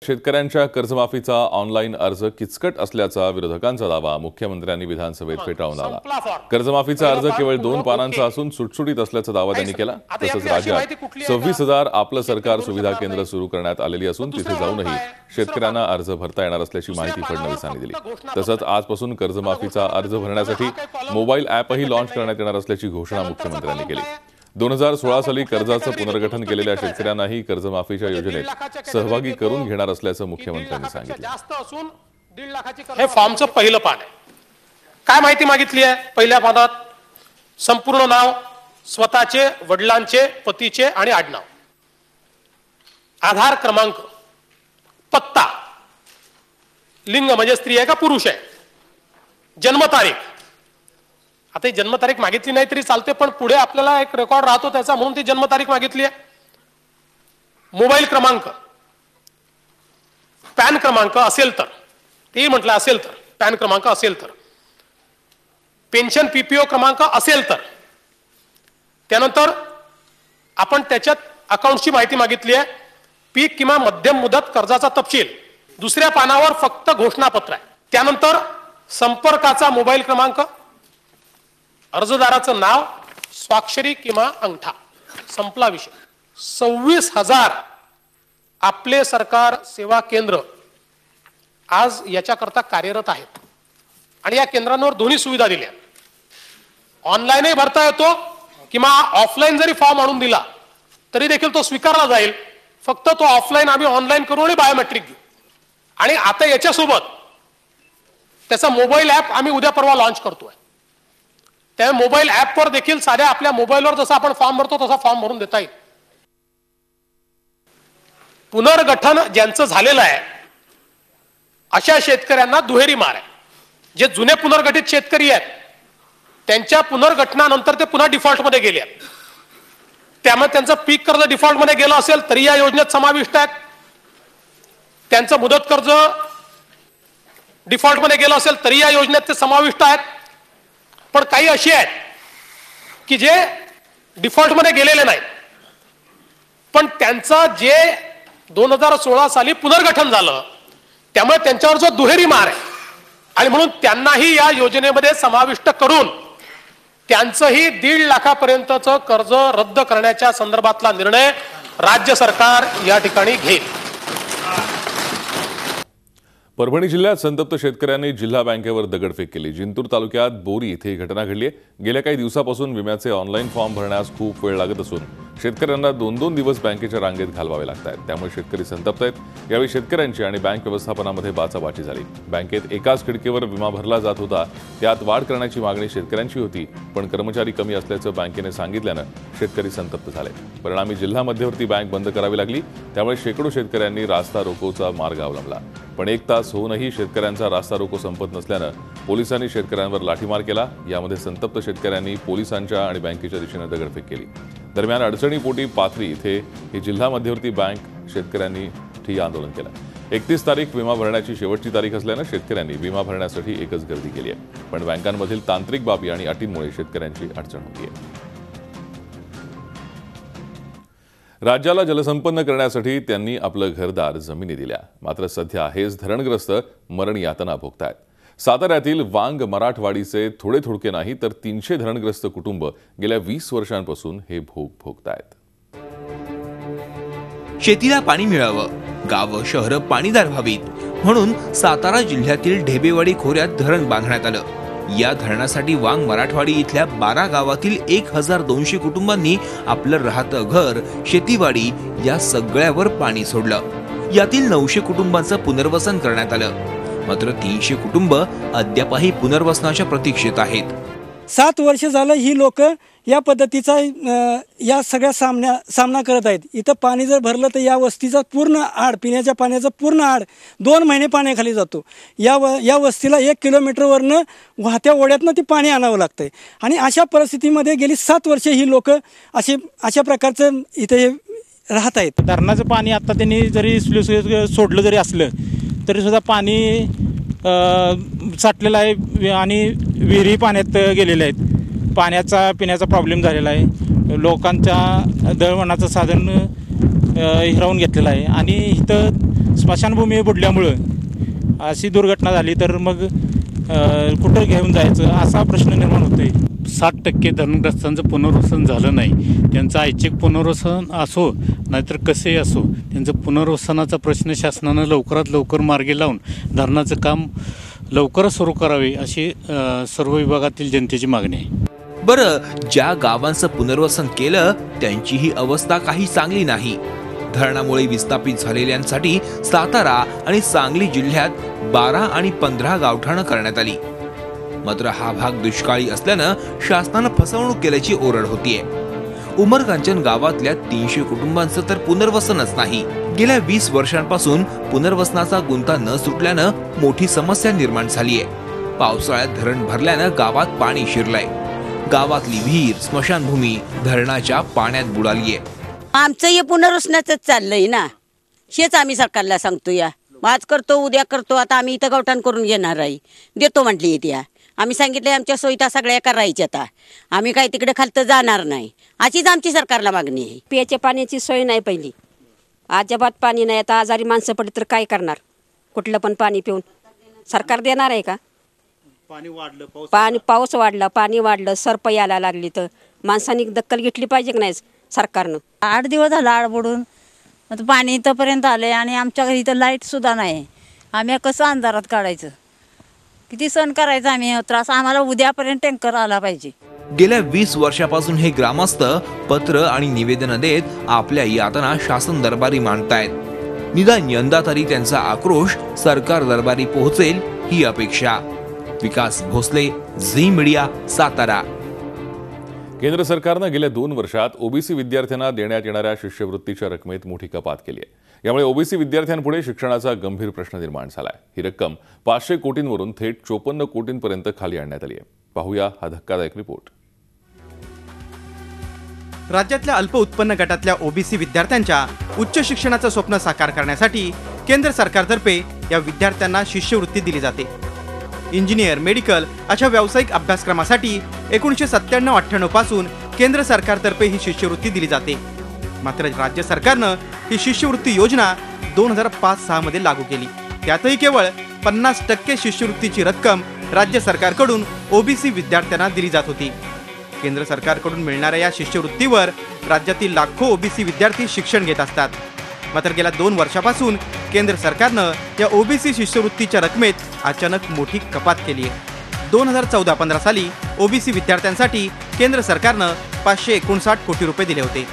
शेतकऱ्यांच्या कर्जमाफीचा ऑनलाईन अर्ज किचकट असल्याचा विरोधकांचा दावा मुख्यमंत्र्यांनी विधानसभेत फेटाळून लावला। कर्जमाफीचा अर्ज केवळ 2 पानांचा असून सुटसुटीत असल्याचा दावा त्यांनी केला। तसंच राज्यात 26,000 आपलं सरकार सुविधा केंद्र सुरू करण्यात आलेली असून तिथे जाऊनही शेतकऱ्यांना अर्ज भरता येणार असल्याची माहिती फडणवीसांनी दिली। तसंच आजपासून कर्जमाफीचा अर्ज भरण्यासाठी मोबाईल ॲपही लॉन्च करण्यात येणार असल्याची घोषणा मुख्यमंत्र्यांनी केली। 2016 साली कर्जाचं पुनर्गठन केलेल्या शेतकऱ्यांनाही कर्जमाफीच्या योजनेत सहभागी करून घेणार असल्याचं मुख्यमंत्र्यांनी सांगितलं। हे फॉर्मचं पहिलं पान आहे। काय माहिती मागितली आहे? पहिल्या पानात संपूर्ण नाव, स्वतःचे, वडिलांचे, पतीचे आणि आडनाव, आधार क्रमांक, पत्ता, लिंग म्हणजे स्त्री आहे का पुरुष आहे, जन्मतारीख। आता जन्मतारीख मागितली नाही तरी चालते, पण पुढे आपल्याला एक रेकॉर्ड राहतो त्याचा, म्हणून ती जन्मतारीख मागितली आहे। मोबाईल क्रमांक, पॅन क्रमांक असेल तर, तेही म्हटलं असेल तर, पॅन क्रमांक असेल तर, पेन्शन पीपीओ क्रमांक असेल तर, त्यानंतर आपण त्याच्यात अकाउंटची माहिती मागितली आहे, पीक किंवा मध्यम मुदत कर्जाचा तपशील, दुसऱ्या पानावर फक्त घोषणापत्र आहे, त्यानंतर संपर्काचा मोबाईल क्रमांक, अर्जदाराचं नाव, स्वाक्षरी किंवा अंगठा, संपला विषय। 26,000 आपले सरकार सेवा केंद्र आज याच्याकरता कार्यरत आहेत आणि या केंद्रांवर दोन्ही सुविधा दिल्या। ऑनलाईनही भरता येतो किंवा ऑफलाईन जरी फॉर्म आणून दिला तरी देखील तो स्वीकारला जाईल, फक्त तो ऑफलाईन आम्ही ऑनलाईन करू आणि बायोमेट्रिक घेऊ। आणि आता याच्यासोबत त्याचा मोबाईल ॲप आम्ही उद्या परवा लॉन्च करतोय। त्या मोबाईल ॲपवर देखील साध्या आपल्या मोबाईलवर जसा आपण फॉर्म भरतो तसा फॉर्म भरून देता येईल। पुनर्गठन ज्यांचं झालेलं आहे अशा शेतकऱ्यांना दुहेरी मार आहे। जे जुने पुनर्गठित शेतकरी आहेत त्यांच्या पुनर्गठनानंतर ते पुन्हा डिफॉल्टमध्ये गेले आहेत, त्यामुळे त्यांचं पीक कर्ज डिफॉल्टमध्ये गेलं असेल तरी या योजनेत समाविष्ट आहेत, त्यांचं मुदत कर्ज डिफॉल्टमध्ये गेलं असेल तरी या योजनेत ते समाविष्ट आहेत। पण काही अशी आहेत की जे डिफॉल्टमध्ये गेलेले नाहीत, पण त्यांचं जे 2016 साली पुनर्गठन झालं त्यामुळे त्यांच्यावर जो दुहेरी मार आहे आणि म्हणून त्यांनाही या योजनेमध्ये समाविष्ट करून त्यांचंही 1.5 लाखापर्यंतचं कर्ज रद्द करण्याच्या संदर्भातला निर्णय राज्य सरकार या ठिकाणी घेईल। परभणी जिल्ह्यात संतप्त शेतकऱ्यांनी जिल्हा बँकेवर दगडफेक केली। जिंतूर तालुक्यात बोरी इथे ही घटना घडली आहे। गेल्या काही दिवसापासून विम्याचे ऑनलाईन फॉर्म भरण्यास खूप वेळ लागत असून शेतकऱ्यांना 2-2 दिवस बँकेच्या रांगेत घालवावे लागत आहेत, त्यामुळे शेतकरी संतप्त आहेत। यावेळी शेतकऱ्यांची आणि बँक व्यवस्थापनामध्ये बाचाबाची झाली। बँकेत एकाच खिडकीवर विमा भरला जात होता, त्यात वाढ करण्याची मागणी शेतकऱ्यांची होती, पण कर्मचारी कमी असल्याचं बँकेने सांगितल्यानं शेतकरी संतप्त झाले। परिणामी जिल्हा मध्यवर्ती बँक बंद करावी लागली, त्यामुळे शेकडो शेतकऱ्यांनी रास्ता रोकोचा मार्ग अवलंबला। पण 1 तास होऊनही शेतकऱ्यांचा रास्ता रोको संपत नसल्यानं पोलिसांनी शेतकऱ्यांवर लाठीमार केला। यामध्ये संतप्त शेतकऱ्यांनी पोलिसांच्या आणि बँकेच्या दिशेने दगडफेक केली। दरम्यान अडचणीपोटी पाथरी इथे ही जिल्हा मध्यवर्ती बँक शेतकऱ्यांनी ठिय्या आंदोलन केलं। 31 तारीख विमा भरण्याची शेवटची तारीख असल्यानं शेतकऱ्यांनी विमा भरण्यासाठी एकच गर्दी केली आहे, पण बँकांमधील तांत्रिक बाबी आणि अटींमुळे शेतकऱ्यांची अडचण होती आहे। राज्याला जलसंपन्न करण्यासाठी त्यांनी आपलं घरदार जमिनी दिल्या, मात्र सध्या हेच धरणग्रस्त मरण यातना भोगतायत। साताऱ्यातील वांग मराठवाडीचे थोडे थोडके नाही तर 300 धरणग्रस्त कुटुंब गेल्या 20 वर्षांपासून हे भोग भोगतायत। शेतीला पाणी मिळावं, गावं शहरं पाणीदार व्हावीत म्हणून सातारा जिल्ह्यातील ढेबेवाडी खोऱ्यात धरण बांधण्यात आलं। या धरणासाठी वांग मराठवाडी इथल्या 12 गावातील 1200 कुटुंबांनी आपलं राहतं घर, शेतीवाडी या सगळ्यावर पाणी सोडलं। यातील 900 कुटुंबांचं पुनर्वसन करण्यात आलं, मात्र 300 कुटुंब अद्यापही पुनर्वसनाच्या प्रतीक्षेत आहेत। 7 वर्ष झालं ही लोक या पद्धतीचा या सगळ्या सामना करत आहेत। इथं पाणी जर भरलं तर या वस्तीचा पूर्ण आड, पिण्याच्या पाण्याचा पूर्ण आड 2 महिने पाण्याखाली जातो। या वस्तीला 1 किलोमीटरवरनं वाहत्या ओढ्यातनं ते पाणी आणावं लागतंय आणि अशा परिस्थितीमध्ये गेली 7 वर्षे ही लोक अशा प्रकारचं इथे राहत आहेत। धरणाचं पाणी आता त्यांनी जरी सोडलं जरी असलं तरी सुद्धा पाणी साठलेलं आहे आणि विहिरी पाण्यात गेलेल्या आहेत। पाण्याचा पिण्याचा प्रॉब्लेम झालेला आहे। लोकांच्या दळणवळणाचं साधन हिरावून घेतलेलं आहे आणि इथं स्मशानभूमी बुडल्यामुळं अशी दुर्घटना झाली तर मग कुठं घेऊन जायचं असा प्रश्न निर्माण होतोय. 60% धरणग्रस्तांचं पुनर्वसन झालं नाही. त्यांचं ऐच्छिक पुनर्वसन असो नाहीतर कसेही असो, त्यांचं पुनर्वसनाचा प्रश्न शासनानं लवकरात लवकर मार्गी लावून धरणाचं काम लवकरच सुरू करावे अशी सर्व विभागातील जनतेची मागणी आहे. बरं, ज्या गावांचं पुनर्वसन केलं त्यांची ही अवस्था काही चांगली नाही. धरणामुळे विस्थापित झालेल्यांसाठी सातारा आणि सांगली जिल्ह्यात 12 आणि 15 गावठाणं करण्यात आली. मात्र हा भाग दुष्काळी असल्यानं शासनानं फसवणूक केल्याची ओरड होतीये. उमरकांचन गावातल्या 300 कुटुंबांचं तर पुनर्वसनच नाही. गेल्या 20 वर्षांपासून पुनर्वसनाचा गुंता न सुटल्यानं मोठी समस्या निर्माण झालीय. पावसाळ्यात धरण भरल्यानं गावात पाणी शिरलंय. गावातली विहीर, स्मशानभूमी धरणाच्या पाण्यात बुडालीये. आमचं हे पुनर्वसनाचंच चाललंय ना, हेच आम्ही सरकारला सांगतो. या आज करतो उद्या करतो, आता आम्ही इथं गावठाण करून घेणार आहे, देतो म्हटली येते. आम्ही सांगितलं आमच्या सोयीता सगळ्या करायच्या, आता आम्ही काय तिकडे खालतं जाणार नाही, अशीच आमची सरकारला मागणी आहे. पियाच्या पाण्याची सोय नाही पहिली, अजिबात पाणी नाही. आता आजारी माणसं पडली तर काय करणार? कुठलं पण पाणी पिऊन सरकार देणार आहे का? पाऊस वाढला, पाणी वाढलं, सरप यायला लागली तर माणसांनी दखल घेतली पाहिजे की नाही सरकारनं? 8 दिवस झाला आड बुडून, आता पाणी इथंपर्यंत आलंय आणि आमच्या घरी इथं लाईट सुद्धा नाही. आम्ही कसं अंधारात काढायचं? किती सण करायचं आम्ही? त्रास आम्हाला उद्यापर्यंत टँकर आला पाहिजे. गेल्या 20 वर्षापासून हे ग्रामस्थ पत्र आणि निवेदन देत आपल्या यातना शासन दरबारी मांडतायत. निदान यंदा तरी त्यांचा आक्रोश सरकार दरबारी पोहोचेल ही अपेक्षा. विकास भोसले, झी मीडिया, सातारा. केंद्र सरकारनं गेल्या 2 वर्षात ओबीसी विद्यार्थ्यांना देण्यात येणाऱ्या शिष्यवृत्तीच्या रकमेत मोठी कपात केली आहे. यामुळे ओबीसी विद्यार्थ्यांपुढे शिक्षणाचा गंभीर प्रश्न निर्माण झाला आहे. ही रक्कम 500 कोटींवरून थेट 54 कोटींपर्यंत खाली आणण्यात आली आहे. पाहूया हा धक्कादायक रिपोर्ट. राज्यातल्या अल्प उत्पन्न गटातल्या ओबीसी विद्यार्थ्यांच्या उच्च शिक्षणाचं स्वप्न साकार करण्यासाठी केंद्र सरकारतर्फे या विद्यार्थ्यांना शिष्यवृत्ती दिली जाते. इंजिनियर, मेडिकल अशा व्यावसायिक अभ्यासक्रमासाठी 1997-98 पासून केंद्र सरकारतर्फे ही शिष्यवृत्ती दिली जाते. मात्र राज्य सरकारनं ही शिष्यवृत्ती योजना 2005-06 मध्ये लागू केली. त्यातही केवळ 50% शिष्यवृत्तीची रक्कम राज्य सरकारकडून ओबीसी विद्यार्थ्यांना दिली जात होती. केंद्र सरकारकडून मिळणाऱ्या या शिष्यवृत्तीवर राज्यातील लाखो ओबीसी विद्यार्थी शिक्षण घेत असतात. मात्र गेल्या 2 वर्षापासून केंद्र सरकारनं या ओबीसी शिष्यवृत्तीच्या रकमेत अचानक मोठी कपात केली आहे. 2014-15 साली ओबीसी विद्यार्थ्यांसाठी केंद्र सरकारनं 559 कोटी रुपये दिले होते.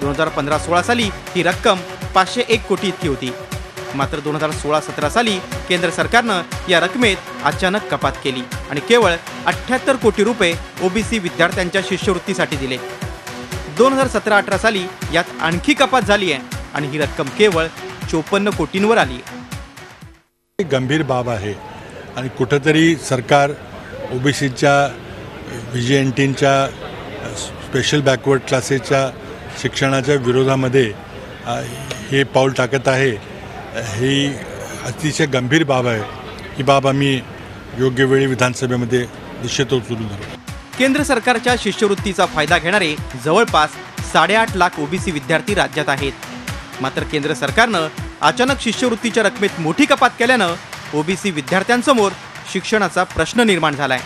2015-16 साली ही रक्कम 501 कोटी इतकी होती. मात्र 2016-17 साली केंद्र सरकारनं या रकमेत अचानक कपात केली आणि केवळ 78 कोटी रुपये ओबीसी विद्यार्थ्यांच्या शिष्यवृत्तीसाठी दिले. 2017-18 साली यात आणखी कपात झाली आहे आणि ही रक्कम केवळ 54 कोटींवर आली. गंभीर बाब आहे आणि कुठंतरी सरकार ओबीसीच्या व्हीजीएनटीच्या स्पेशल बॅकवर्ड क्लासेसच्या शिक्षणाच्या विरोधामध्ये हे पाऊल टाकत आहे. ही अतिशय गंभीर बाब आहे. ही बाब आम्ही योग्य वेळी विधानसभेमध्ये निश्चित उचलून धरू. केंद्र सरकारच्या शिष्यवृत्तीचा फायदा घेणारे जवळपास 8.5 लाख ओबीसी विद्यार्थी राज्यात आहेत. मात्र केंद्र सरकारनं अचानक शिष्यवृत्तीच्या रकमेत मोठी कपात केल्यानं ओबीसी विद्यार्थ्यांसमोर शिक्षणाचा प्रश्न निर्माण झालाय.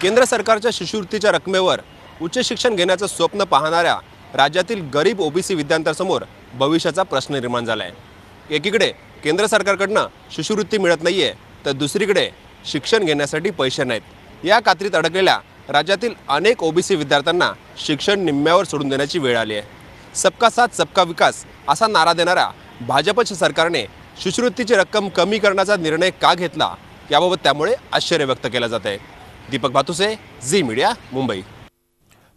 केंद्र सरकारच्या शिष्यवृत्तीच्या रकमेवर उच्च शिक्षण घेण्याचं स्वप्न पाहणाऱ्या राज्यातील गरीब ओबीसी विद्यार्थ्यांसमोर भविष्याचा प्रश्न निर्माण झालाय. एकीकडे केंद्र सरकारकडनं शिष्यवृत्ती मिळत नाहीये तर दुसरीकडे शिक्षण घेण्यासाठी पैसे नाहीत. या कात्रीत अडकलेल्या राज्यातील अनेक ओबीसी विद्यार्थ्यांना शिक्षण निम्म्यावर सोडून देण्याची वेळ आली आहे. सबका साथ सबका विकास असा नारा देणाऱ्या भाजपच्या सरकारने शिष्यवृत्तीची रक्कम कमी करण्याचा निर्णय का घेतला याबाबत त्यामुळे आश्चर्य व्यक्त केलं जात आहे. Deepak Bhatuse, Zee media, Mumbai.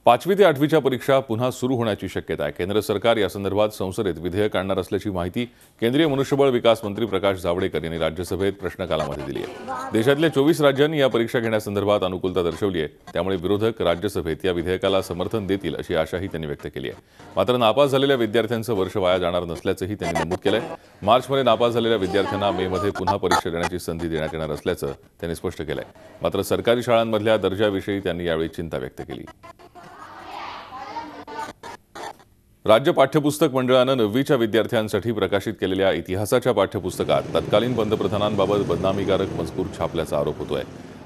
5वी ते 8वीच्या परीक्षा पुन्हा सुरू होण्याची शक्यता आहे. केंद्र सरकार या संदर्भात संसदेत विधेयक आणणार असल्याची माहिती केंद्रीय मनुष्यबळ विकास मंत्री प्रकाश जावडेकर यांनी राज्यसभेत प्रश्नकालामध्ये दिली आहे. देशातल्या 24 राज्यांनी या परीक्षा घेण्यासंदर्भात अनुकूलता दर्शवली आहे. त्यामुळे विरोधक राज्यसभेत या विधेयकाला समर्थन देतील अशी आशाही त्यांनी व्यक्त केली आहे. मात्र नापास झालेल्या विद्यार्थ्यांचं वर्ष वाया जाणार नसल्याचंही त्यांनी नमूद केलंय. मार्चमध्ये नापास झालेल्या विद्यार्थ्यांना मेमध्ये पुन्हा परीक्षा देण्याची संधी देण्यात येणार असल्याचं त्यांनी स्पष्ट केलंय. मात्र सरकारी शाळांमधल्या दर्जाविषयी त्यांनी यावेळी चिंता व्यक्त केली. राज्य पाठ्यपुस्तक मंडळानं 9वीच्या विद्यार्थ्यांसाठी प्रकाशित केलेल्या इतिहासाच्या पाठ्यपुस्तकात तत्कालीन पंतप्रधानांबाबत बदनामीकारक मजकूर छापल्याचा आरोप होतोय.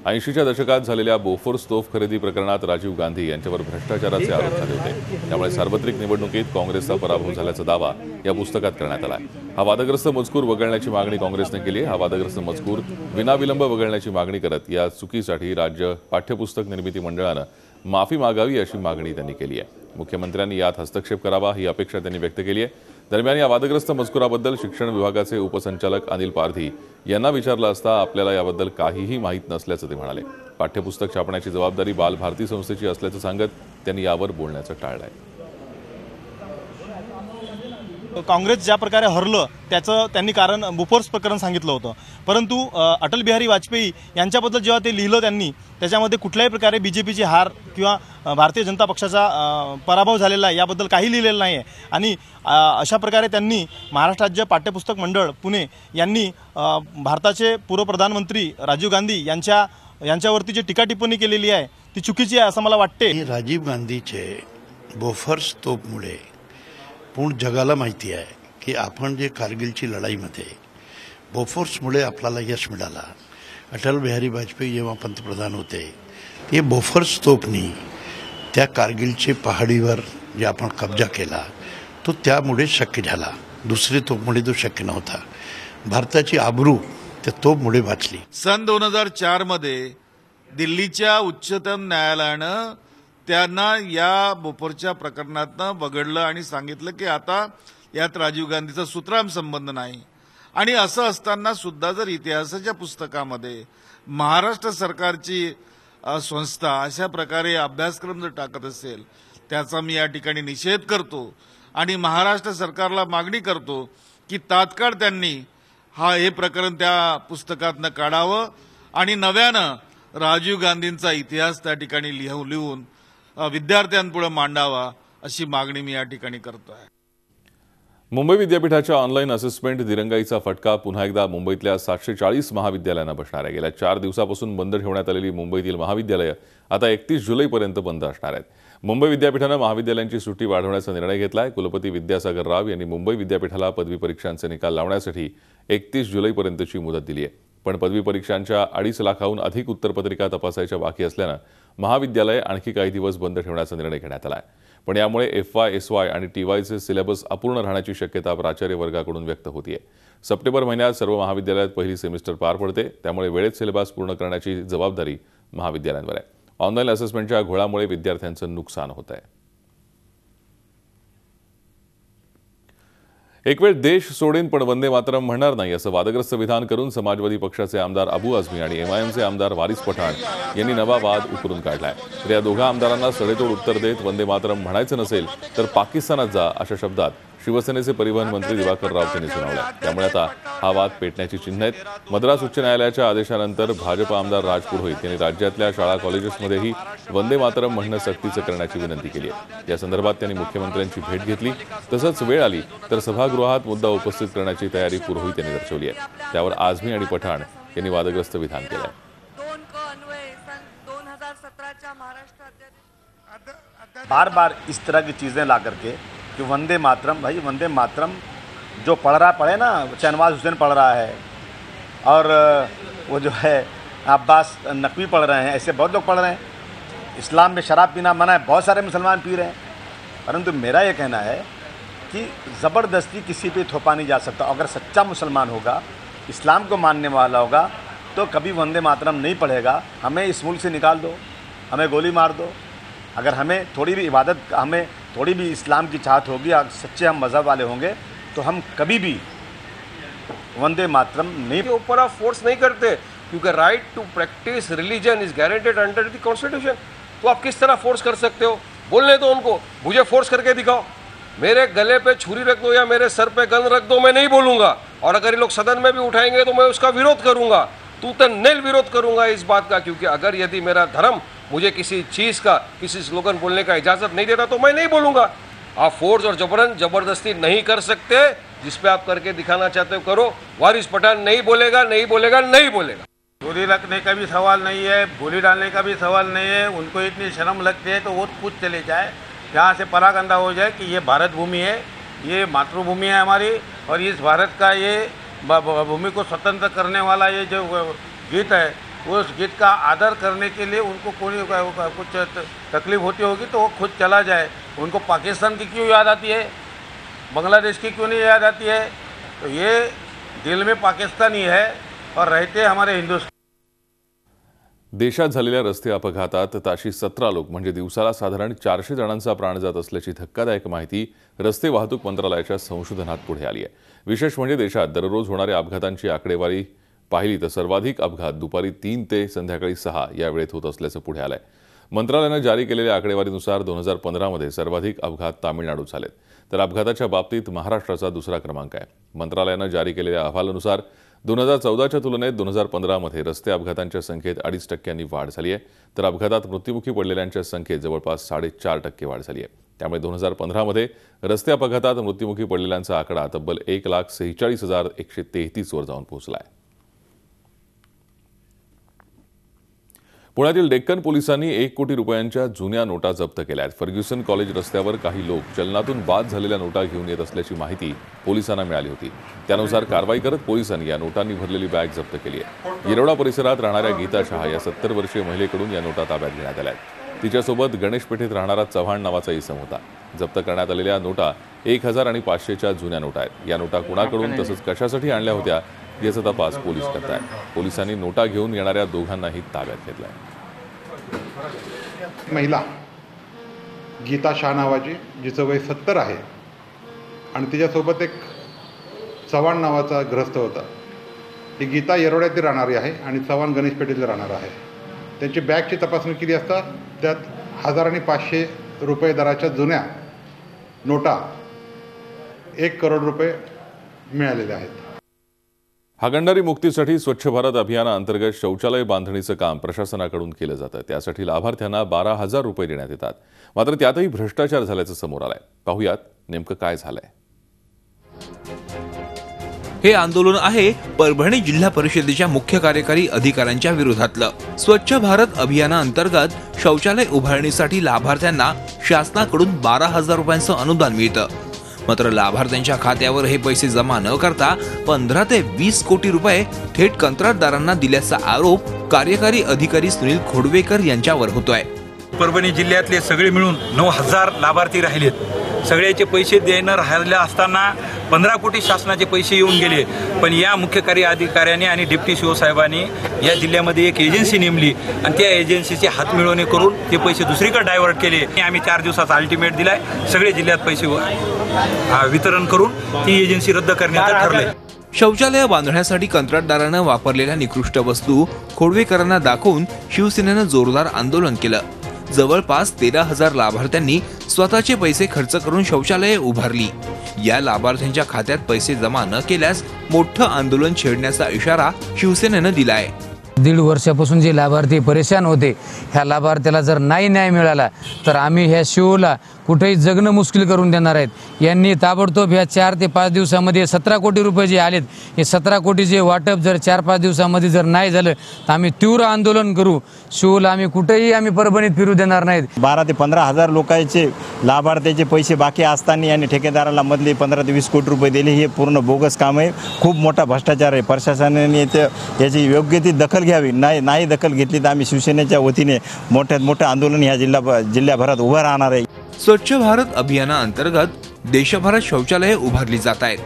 80च्या दशकात झालेल्या बोफोर्स तोफ खरेदी प्रकरणात राजीव गांधी यांच्यावर भ्रष्टाचाराचे आरोप झाले होते. त्यामुळे सार्वत्रिक निवडणुकीत काँग्रेसचा पराभव झाल्याचा दावा या पुस्तकात करण्यात आला आहे. हा वादग्रस्त मजकूर वगळण्याची मागणी काँग्रेसने केली आहे. हा वादग्रस्त मजकूर विनाविलंब वगळण्याची मागणी करत या चुकीसाठी राज्य पाठ्यपुस्तक निर्मिती मंडळानं माफी मागावी अशी मागणी त्यांनी केली आहे. मुख्यमंत्र्यांनी यात हस्तक्षेप करावा ही अपेक्षा त्यांनी व्यक्त केली आहे. दरम्यान या वादग्रस्त मजकुराबद्दल शिक्षण विभागाचे उपसंचालक अनिल पारधी यांना विचारलं असता आपल्याला याबद्दल काहीही माहीत नसल्याचं ते म्हणाले. पाठ्यपुस्तक छापण्याची जबाबदारी बालभारती संस्थेची असल्याचं सांगत त्यांनी यावर बोलण्याचं टाळलंय. काँग्रेस ज्या प्रकारे हरलं त्याचं त्यांनी कारण बोफोर्स प्रकरण सांगितलं होतं, परंतु अटल बिहारी वाजपेयी यांच्याबद्दल जेव्हा ते लिहिलं त्यांनी त्याच्यामध्ये कुठल्याही प्रकारे BJPची हार किंवा भारतीय जनता पक्षाचा पराभव झालेला आहे याबद्दल काही लिहिलेलं नाही आहे. आणि अशा प्रकारे त्यांनी महाराष्ट्र राज्य पाठ्यपुस्तक मंडळ पुणे यांनी भारताचे पूर्व प्रधानमंत्री राजीव गांधी यांच्यावरती जी टीका टिप्पणी केलेली आहे ती चुकीची आहे असं मला वाटते. राजीव गांधीचे बोफोर्स तोफमुळे पूर्ण जगाला माहिती आहे की आपण जे कारगिलची लढाईमध्ये बोफोर्समुळे आपल्याला यश मिळाला. अटल बिहारी वाजपेयी जेव्हा पंतप्रधान होते ते बोफोर्स तोफनी त्या कारगिलचे पहाडीवर जे आपण कब्जा केला तो त्यामुळे शक्य झाला. दुसरी तोफमुळे तो शक्य नव्हता. भारताची आबरू त्या तोफमुळे वाचली. सन 2004 मध्ये दिल्लीच्या उच्चतम न्यायालयानं त्यांना या बोफोर्सच्या प्रकरणातनं वगळलं आणि सांगितलं की आता यात राजीव गांधीचा सुतराम संबंध नाही. आणि असं असताना सुद्धा जर इतिहासाच्या पुस्तकामध्ये महाराष्ट्र सरकारची संस्था अशा प्रकारे अभ्यासक्रम जर टाकत असेल त्याचा मी या ठिकाणी निषेध करतो आणि महाराष्ट्र सरकारला मागणी करतो की तात्काळ त्यांनी हे प्रकरण त्या पुस्तकातनं काढावं आणि नव्यानं राजीव गांधींचा इतिहास त्या ठिकाणी लिहून विद्यार्थ्यांपुढे मांडावा अशी मागणी मी या ठिकाणी करतो आहे. मुंबई विद्यापीठाच्या ऑनलाईन असेसमेंट दिरंगाईचा फटका पुन्हा एकदा मुंबईतल्या 740 महाविद्यालयांना बसणार आहे. गेल्या 4 दिवसापासून बंद ठेवण्यात आलेली मुंबईतील महाविद्यालयं आता 31 जुलैपर्यंत बंद असणार आहेत. मुंबई विद्यापीठानं महाविद्यालयांची सुट्टी वाढवण्याचा निर्णय घेतला आहे. कुलपती विद्यासागर राव यांनी मुंबई विद्यापीठाला पदवी परीक्षांचे निकाल लावण्यासाठी 31 जुलैपर्यंतची मुदत दिली आहे. पण पदवी परीक्षांच्या 2.5 लाखाहून अधिक उत्तरपत्रिका तपासायच्या बाकी असल्यानं महाविद्यालय आणखी काही दिवस बंद ठेवण्याचा निर्णय घेण्यात आला आहे. पण यामुळे FY, SY आणि TYचे सिलेबस अपूर्ण राहण्याची शक्यता प्राचार्य वर्गाकडून व्यक्त होतीये. सप्टेंबर महिन्यात सर्व महाविद्यालयात पहिली सेमिस्टर पार पडते, त्यामुळे वेळेत सिलेबस पूर्ण करण्याची जबाबदारी महाविद्यालयांवर आहे. ऑनलाईन असेसमेंटच्या घोळामुळे विद्यार्थ्यांचं नुकसान होत आहे. एक वेळ देश सोडेन पण वंदे मातरम म्हणणार नाही असं वादग्रस्त विधान करून समाजवादी पक्षाचे आमदार अबू आझमी आणि MIMचे आमदार वारिस पठाण यांनी नवा वाद उकरून काढलाय. तर या दोघा आमदारांना सडेतोड उत्तर देत वंदे मातरम म्हणायचं नसेल तर पाकिस्तानात जा अशा शब्दात शिवसेनेचे परिवहन मंत्री दिवाकर रावते यांनी सुनावले. त्यामुळे आता हा वाद पेटण्याची चिन्ह आहेत. मद्रास उच्च न्यायालयाच्या आदेशानंतर भाजप आमदार राज पुरोहित यांनी राज्यातल्या शाळा कॉलेजेसमध्येही वंदे मातरम म्हणणं सक्तीचं करण्याची विनंती केली आहे. या संदर्भात त्यांनी मुख्यमंत्र्यांची भेट घेतली. तसंच वेळ आली तर सभागृहात मुद्दा उपस्थित करण्याची तयारी पुरोहित यांनी दर्शवली आहे. त्यावर आझमी आणि पठाण यांनी वादग्रस्त विधान केलं. बार बार इस तरह की चीज़ें ला करके कि वंदे मातरम, भाई वंदे मातरम जो पढ़ रहा पढ़े ना, शहनवाज हुसैन पढ़ रहा है और वो जो है अब्बास नकवी पढ़ रहे हैं, ऐसे बहुत लोग पढ़ रहे हैं. इस्लाम में शराब पीना मना है, बहुत सारे मुसलमान पी रहे हैं. परंतु मेरा ये कहना है कि ज़बरदस्ती किसी पे थोपा नहीं जा सकता. अगर सच्चा मुसलमान होगा, इस्लाम को मानने वाला होगा तो कभी वंदे मातरम नहीं पढ़ेगा. हमें इस मुल्क से निकाल दो, हमें गोली मार दो. अगर हमें थोड़ी भी इबादत, हमें थोड़ी भी इस्लाम की चाहत होगी, अगर सच्चे हम मज़हब वाले होंगे तो हम कभी भी वंदे मातरम नहीं के ऊपर आप फोर्स नहीं करते, क्योंकि right to practice religion is guaranteed under the constitution. तो आप किस तरह फोर्स कर सकते हो? बोलने दो उनको, मुझे फोर्स करके दिखाओ. मेरे गले पे छुरी रख दो या मेरे सर पे गन रख दो, मैं नहीं बोलूँगा. और अगर ये लोग सदन में भी उठाएंगे तो मैं उसका विरोध करूँगा, तूतन विरोध करूँगा इस बात का. क्योंकि अगर यदि मेरा धर्म मुझे किसी चीज़ का, किसी स्लोगन बोलने का इजाज़त नहीं देता तो मैं नहीं बोलूँगा. आप फोर्स और जबरदस्ती नहीं कर सकते. जिस पे आप करके दिखाना चाहते हो करो. वारिस पठान नहीं बोलेगा, नहीं बोलेगा, नहीं बोलेगा. गोली रखने का भी सवाल नहीं है, गोली डालने का भी सवाल नहीं है. उनको इतनी शर्म लगती है तो वो खुद चले जाए, यहाँ से परागंदा हो जाए कि ये भारत भूमि है, ये मातृभूमि है हमारी, और इस भारत का ये भूमि को स्वतंत्र करने वाला ये जो गीत है, उस गीत का आदर करने के लिए उनको कोई कुछ तकलीफ होती होगी तो वो खुद चला जाए। उनको पाकिस्तान की क्यों याद आती है, बांग्लादेश की क्यों नहीं याद आती है? तो ये दिल में पाकिस्तानी है और रहते हमारे हिंदुस्तान। देशात झालेल्या रस्ते अपघातात ताशी 17 लोक म्हणजे दिवसाला साधारण 400 जणांचा प्राण जात असल्याची धक्कादायक माहिती रस्ते वाहतूक मंत्रालयाच्या संशोधनात पुढे आली आहे। विशेष म्हणजे देशात दररोज होणाऱ्या अपघातांची आकडेवारी पाहिली तर सर्वाधिक अपघात दुपारी 3 ते संध्याकाळी 6 या वेळेत होत असल्याचं पुढे आलंय। मंत्रालयाने जारी केलेल्या आकडेवारीनुसार 2015 मध्ये सर्वाधिक अपघात तामिळनाडूत झालेत, तर अपघाताच्या बाबतीत महाराष्ट्राचा दुसरा क्रमांक आहे। मंत्रालयाने जारी केलेल्या अहवालानुसार 2014च्या तुलनेत 2015 मध्ये रस्ते अपघातांच्या संख्येत 2.5% वाढ झाली आहे, तर अपघातात मृत्युमुखी पडलेल्यांच्या संख्येत जवळपास 4.5% वाढ झाली आहे। त्यामुळे 2015 मध्ये रस्ते अपघातात मृत्युमुखी पडलेल्यांचा आकडा तब्बल 1,46,133 वर जाऊन पोहोचला आहे। पुण्यातील डेक्कन पोलिसांनी 1 कोटी रुपयांच्या जुन्या नोटा जप्त केल्या आहेत। फर्ग्युसन कॉलेज रस्त्यावर काही लोक चलनातून बाद झालेल्या नोटा घेऊन येत असल्याची माहिती पोलिसांना मिळाली होती। त्यानुसार कारवाई करत पोलिसांनी या नोटांनी भरलेली बॅग जप्त केली आहे। येरवडा परिसरात राहणाऱ्या गीता शहा या 70 वर्षीय महिलेकडून या नोटा ताब्यात घेण्यात आल्या आहेत। तिच्यासोबत गणेश पेठेत राहणारा चव्हाण नावाचा इसम होता। जप्त करण्यात आलेल्या नोटा 1000 आणि 500च्या जुन्या नोटा आहेत। या नोटा कुणाकडून तसंच कशासाठी आणल्या होत्या याचा तपास पोलीस करत आहेत। पोलिसांनी नोटा घेऊन येणाऱ्या दोघांनाही ताब्यात घेतलं आहे। महिला गीता शाह नावाची, जिचं वय 70 आहे आणि तिच्यासोबत एक चव्हाण नावाचा ग्रस्त होता। ही गीता येरवड्यातील राहणारी आहे आणि चव्हाण गणेश पेठेतील राहणार आहे। त्यांची बॅगची तपासणी केली असता त्यात 1000 आणि 500 रुपये दराच्या जुन्या नोटा 1 करोड रुपये मिळालेले आहेत। हागणदारी मुक्तीसाठी स्वच्छ भारत अभियानाअंतर्गत शौचालय बांधणीचं काम प्रशासनाकडून केलं जातं। त्यासाठी लाभार्थ्यांना 12,000 रुपये देण्यात येतात, मात्र त्यातही भ्रष्टाचार झाल्याचं समोर आलंय। पाहुयात नेमकं काय झालंय। हे आंदोलन आहे परभणी जिल्हा परिषदेच्या मुख्य कार्यकारी अधिकाऱ्यांच्या विरोधातलं। स्वच्छ भारत अभियानाअंतर्गत शौचालय उभारणीसाठी लाभार्थ्यांना शासनाकडून 12,000 रुपयांचं अनुदान मिळतं, मात्र लाभार्थ्यांच्या खात्यावर हे पैसे जमा न करता 15 ते 20 कोटी रुपये थेट कंत्राटदारांना दिल्याचा आरोप कार्यकारी अधिकारी सुनील खोडवेकर यांच्यावर होतोय। परभणी जिल्ह्यातले सगळे मिळून 9,000 लाभार्थी राहिलेत। सगळ्याचे पैसे देणं राहिलेले असताना 15 कोटी शासनाचे पैसे येऊन गेले, पण या मुख्य कार्य अधिकाऱ्याने आणि डेप्टी सीओ साहेबांनी या जिल्ह्यामध्ये एक एजन्सी नेमली आणि त्या एजन्सीचे हात मिळवणे करून ते पैसे दुसरीकडे डायव्हर्ट केले। आम्ही 4 दिवसाचा अल्टिमेट दिलाय, सगळे जिल्ह्यात पैसे वितरण करून ती एजन्सी रद्द करण्याचं ठरलंय। शौचालय बांधण्यासाठी कंत्राटदारानं वापरलेल्या निकृष्ट वस्तू खोडवेकरांना दाखवून शिवसेनेनं जोरदार आंदोलन केलं। जवळपास 13,000 लाभार्थ्यांनी स्वतःचे पैसे खर्च करून शौचालये उभारली। या लाभार्थ्यांच्या खात्यात पैसे जमा न केल्यास मोठं आंदोलन छेडण्याचा इशारा शिवसेनेनं दिलाय। 1.5 वर्षापासून जे लाभार्थी परेशान होते, ह्या लाभार्थ्याला जर नाही न्याय मिळाला तर आम्ही ह्या शिवला कुठेही जगणं मुश्किल करून देणार आहेत। यांनी ताबडतोब ह्या 4 ते 5 दिवसामध्ये 17 कोटी रुपये जे आलेत, हे 17 कोटीचे वाटप जर 4-5 दिवसामध्ये जर नाही झालं तर आम्ही तीव्र आंदोलन करू। शिवला आम्ही कुठेही परभणीत फिरू देणार नाहीत। 12 ते 15,000 लोकांचे लाभार्थ्याचे पैसे बाकी असताना यांनी ठेकेदाराला मधले 15 ते 20 कोटी रुपये दिले। हे पूर्ण बोगस काम आहे, खूप मोठा भ्रष्टाचार आहे। प्रशासनाने याची योग्य ती दखल घ्यावी। नाही दखल घेतली तर आम्ही शिवसेनेच्या वतीने मोठ्यात मोठं आंदोलन ह्या जिल्ह्याभरात उभं राहणार आहे। स्वच्छ भारत अभियानाअंतर्गत देशभरात शौचालये उभारली जात आहेत,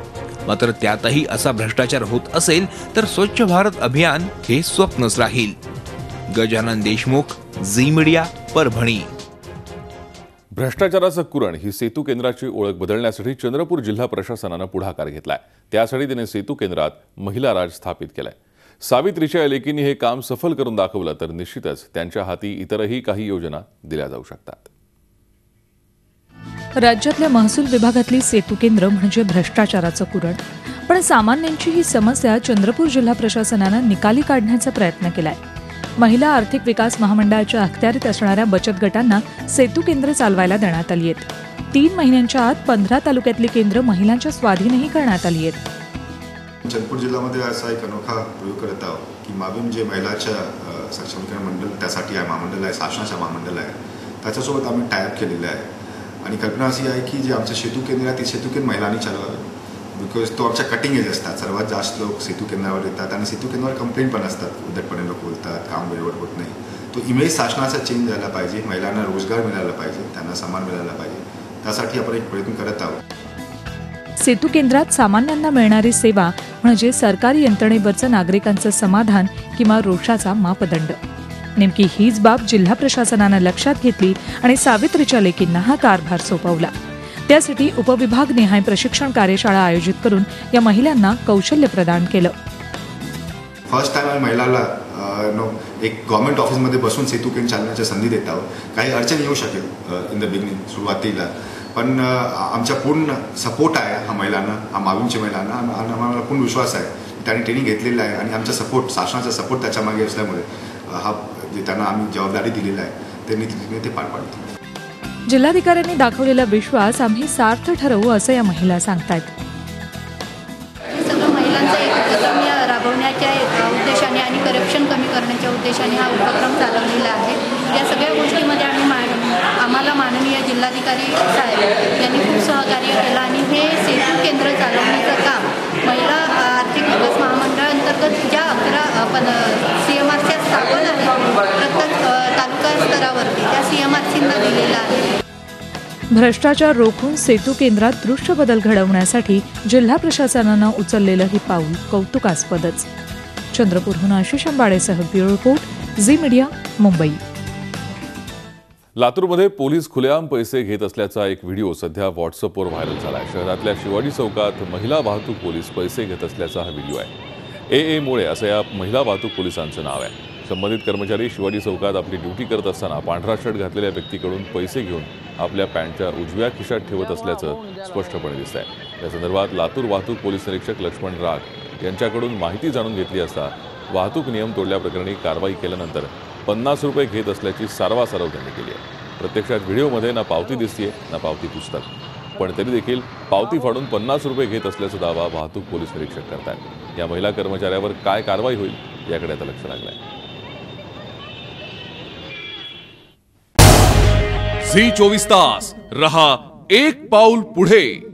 मात्र त्यातही असा भ्रष्टाचार होत असेल तर स्वच्छ भारत अभियान हे स्वप्नच राहील। गजानन देशमुख, झी मीडिया, परभणी। भ्रष्टाचाराचं कुरण ही सेतू केंद्राची ओळख बदलण्यासाठी चंद्रपूर जिल्हा प्रशासनानं पुढाकार घेतलाय। त्यासाठी त्याने सेतू केंद्रात महिला राज स्थापित केलाय। सावित्रीच्या लेकींनी हे काम सफल करून दाखवलं तर निश्चितच त्यांच्या हाती इतरही काही योजना दिल्या जाऊ शकतात। राज्यातल्या महसूल विभागातली सेतू केंद्र म्हणजे भ्रष्टाचाराचं कुरण, पण सामान्यांची ही समस्या चंद्रपूर जिल्हा प्रशासनानं निकाली काढण्याचा प्रयत्न केलाय। महिला आर्थिक विकास महामंडळाच्या अखत्यारीत असणाऱ्या बचत गटांना सेतू केंद्र चालवायला देण्यात आली आहेत। 3 महिन्यांच्या आत 15 तालुक्यातली केंद्र महिलांच्या स्वाधीनही करण्यात आली आहेत। चंद्रपूर जिल्ह्यामध्ये असा एक अनोखा प्रयोग करत आहोत की माविम जे महिलाच्या सक्षमीकरण मंडळ त्यासाठी आहे, महामंडळ आहे, शासनाच्या महामंडळ आहे, त्याच्यासोबत आम्ही टायअप केलेलं आहे आणि कल्पना अशी आहे की जे आमचं सेतू केंद्र आहे ते सेतू केंद्र महिलांनी चालवावे, बिकॉज तो आमच्या कटिंग एज असतात. सर्वात जास्त लोक सेतू केंद्रावर येतात आणि सेतू केंद्रावर कंप्लेंट पण असतात, उद्धटपणे लोक बोलतात, काम वेळेवर होत नाही. तो इमेज शासनाचा चेंज झाला पाहिजे, महिलांना रोजगार मिळाला पाहिजे, त्यांना सन्मान मिळाला पाहिजे. त्यासाठी आपण एक प्रयत्न करत आहोत. सेतू केंद्रात सामान्यांना मिळणारी सेवा म्हणजे सरकारी यंत्रणेवरचं नागरिकांचं समाधान किंवा रोषाचा मापदंड. नेमकी हीच बाब जिल्हा प्रशासनानं लक्षात घेतली आणि सावित्रीच्या लेकींना हा कारभार सोपवला. त्यासाठी उपविभाग निहाय प्रशिक्षण कार्यशाळा आयोजित करून या महिलांना कौशल्य प्रदान केलं. फर्स्ट टाइम आम्ही महिलाला एक गव्हर्नमेंट ऑफिसमध्ये बसून सेतू केंद्र चालण्याची संधी देत आहोत. काही अडचण येऊ शकेल इन द बिगिनिंग, सुरुवातीला, पण आमचा पूर्ण सपोर्ट आहे हा महिलांना, हा मावीमच्या महिलांना, आणि आम्हाला पूर्ण विश्वास आहे. त्यांनी ट्रेनिंग घेतलेलं आहे आणि आमचा सपोर्ट, शासनाचा सपोर्ट त्याच्यामागे असल्यामुळे हा जे त्यांना आम्ही जबाबदारी दिलेली आहे त्यांनी ते पार पाडतो. जिल्हाधिकाऱ्यांनी दाखवलेला विश्वास आम्ही सार्थ ठरवू असं या महिला सांगतायत. सगळं महिलांचा एक उपक्रम राबवण्याच्या उद्देशाने आणि करप्शन कमी करण्याच्या उद्देशाने हा उपक्रम चालवलेला आहे. या सगळ्या गोष्टीमध्ये आम्हाला माननीय जिल्हाधिकारी साहेब यांनी खूप सहकार्य केलं आणि हे सेतू केंद्र चालवण्याचं काम महिला आर्थिक विकास महामंडळाअंतर्गत ज्या 11 CMRच्या स्थापन आहेत प्रत्येक तालुका स्तरावरती त्या CMRCंना दिलेला आहे. भ्रष्टाचार रोखून सेतू केंद्रात दृश्य बदल घडवण्यासाठी जिल्हा प्रशासनानं उचललेलं हे पाऊल कौतुकास्पदच. चंद्रपूरहून आशिष अंबाडेसह bureau report, Zee media, Mumbai. लातूरमध्ये पोलीस खुलेआम पैसे घेत असल्याचा एक व्हिडिओ सध्या व्हॉट्सअपवर व्हायरल झाला आहे. शहरातल्या शिवाजी चौकात महिला वाहतूक पोलीस पैसे घेत असल्याचा हा व्हिडिओ आहे. AA मुळे असं या महिला वाहतूक पोलिसांचं नाव आहे. संबंधित कर्मचारी शिवाजी चौकात आपली ड्युटी करत असताना पांढरा शर्ट घातलेल्या व्यक्तीकडून पैसे घेऊन आपल्या पॅन्टच्या उजव्या खिशात ठेवत असल्याचं स्पष्टपणे दिसत आहे. या संदर्भात लातूर वाहतूक पोलीस निरीक्षक लक्ष्मण राग यांच्याकडून माहिती जाणून घेतली असता वाहतूक नियम तोडल्याप्रकरणी कारवाई केल्यानंतर 50 रुपये घेत असल्याची सारवासारव त्यांनी केली आहे. प्रत्यक्षात व्हिडिओमध्ये ना पावती दिसतीये ना पावती पुस्तक, पण तरी देखील पावती फाडून 50 रुपये घेत असल्याचा दावा वाहतूक पोलीस निरीक्षक करतात. या महिला कर्मचाऱ्यावर काय कारवाई होईल याकडे आता लक्ष लागलंय. झी 24 तास रहा एक पाऊल पुढे.